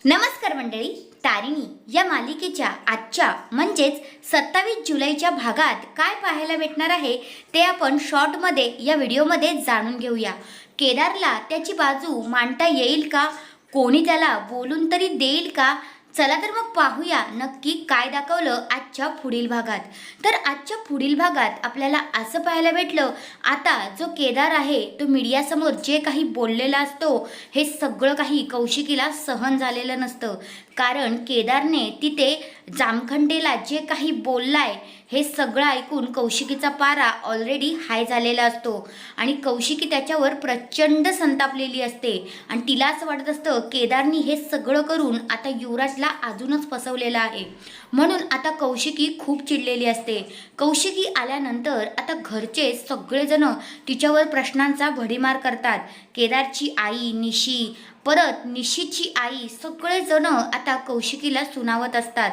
नमस्कार मंडळी, तारिणी या मालिकेच्या आजच्या म्हणजेच 27 जुलैच्या भागात काय पाहायला भेटणार आहे ते आपण शॉर्टमध्ये या व्हिडिओमध्ये जाणून घेऊया। केदारला त्याची बाजू मांडता येईल का? कोणी त्याला बोलून तरी देईल का? चला तर मग पाहूया नक्की काय दाखवलं आजच्या पुढील भागात। तर आजच्या पुढील भागात आपल्याला असं पाहायला भेटलं, आता जो केदार आहे तो मीडियासमोर जे काही बोललेला असतो हे सगळं काही कौशिकीला सहन झालेलं नसतं। कारण केदारने तिथे जामखंडेला जे काही बोललाय हे सगळं ऐकून कौशिकीचा पारा ऑलरेडी हाय झालेला असतो आणि कौशिकी त्याच्यावर प्रचंड संतापलेली असते आणि तिला असं वाटत असतं केदारनी हे सगळं करून आता युवराजला अजूनच फसवलेलं आहे। म्हणून आता कौशिकी खूप चिडलेली असते। कौशिकी आल्यानंतर आता घरचे सगळेजण तिच्यावर प्रश्नांचा भडीमार करतात। केदारची आई निशी, परत निशीची आई, सगळेजण आता कौशिकीला सुनावत असतात।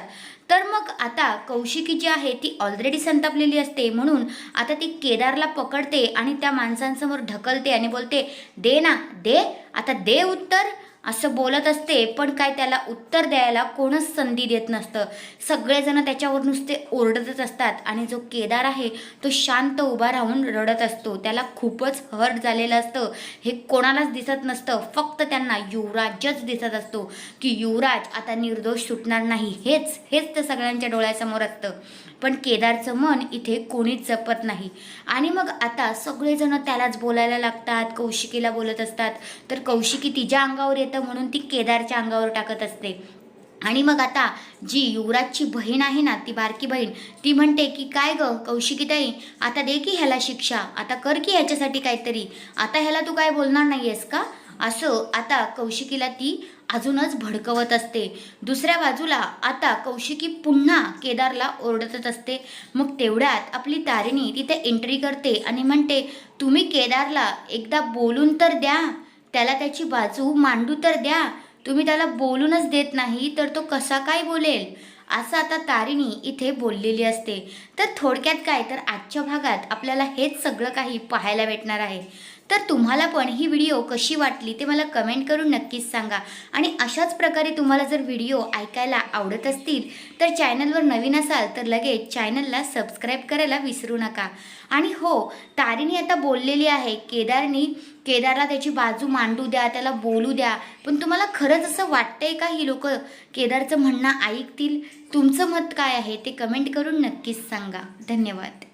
तर मग आता कौशिकी जी आहे ती ऑलरेडी संतापलेली असते, म्हणून आता ती केदारला पकडते आणि त्या माणसांसमोर ढकलते आणि बोलते, दे ना दे, आता दे उत्तर, असं बोलत असते। पण काय त्याला उत्तर द्यायला कोणच संधी देत नसतं। सगळेजण त्याच्यावर नुसते ओरडतच असतात आणि जो केदार आहे तो शांत उभा राहून रडत असतो। त्याला खूपच हर्ट झालेलं असतं। हे कोणालाच दिसत नसतं, फक्त त्यांना युवराजच दिसत असतो की युवराज आता निर्दोष सुटणार नाही, हेच तर सगळ्यांच्या डोळ्यासमोर असतं। पण केदारचं मन इथे कोणीच जपत नाही आणि मग आता सगळेजण त्यालाच बोलायला लागतात, कौशिकीला बोलत असतात। तर कौशिकी तिच्या अंगावर येतं म्हणून ती केदारच्या अंगावर टाकत असते। आणि मग आता जी युवराजची बहीण आहे ना, ती बारकी बहीण, ती म्हणते की काय ग कौशिकीताई, आता दे की ह्याला शिक्षा, आता कर की ह्याच्यासाठी काहीतरी, आता ह्याला तू काय बोलणार नाही आहेस का? असं आता कौशिकीला ती अजूनच भडकवत असते। दुसऱ्या बाजूला आता कौशिकी पुन्हा केदारला ओरडतच असते। मग तेवढ्यात आपली तारिणी तिथे एंट्री करते आणि म्हणते, तुम्ही केदारला एकदा बोलून तर द्या, त्याला त्याची बाजू मांडू तर द्या, तुम्ही त्याला बोलूनच देत नाही तर तो कसा काय बोलेल, असं आता तारिणी इथे बोललेली असते। तर थोडक्यात काय तर आजच्या भागात आपल्याला हेच सगळं काही पाहायला भेटणार आहे। तर तुम्हाला पण ही व्हिडिओ कशी वाटली ते मला कमेंट करून नक्कीच सांगा आणि अशाच प्रकारे तुम्हाला जर व्हिडिओ ऐकायला आवडत असतील तर चॅनलवर नवीन असाल तर लगेच चॅनलला सबस्क्राईब करायला विसरू नका। आणि हो, तारिणी आता बोललेली आहे केदारला त्याची बाजू मांडू द्या, त्याला बोलू द्या, पण तुम्हाला खरंच असं वाटतंय का ही लोक केदारचं म्हणणं ऐकतील? तुमचं मत काय आहे ते कमेंट करून नक्कीच सांगा। धन्यवाद।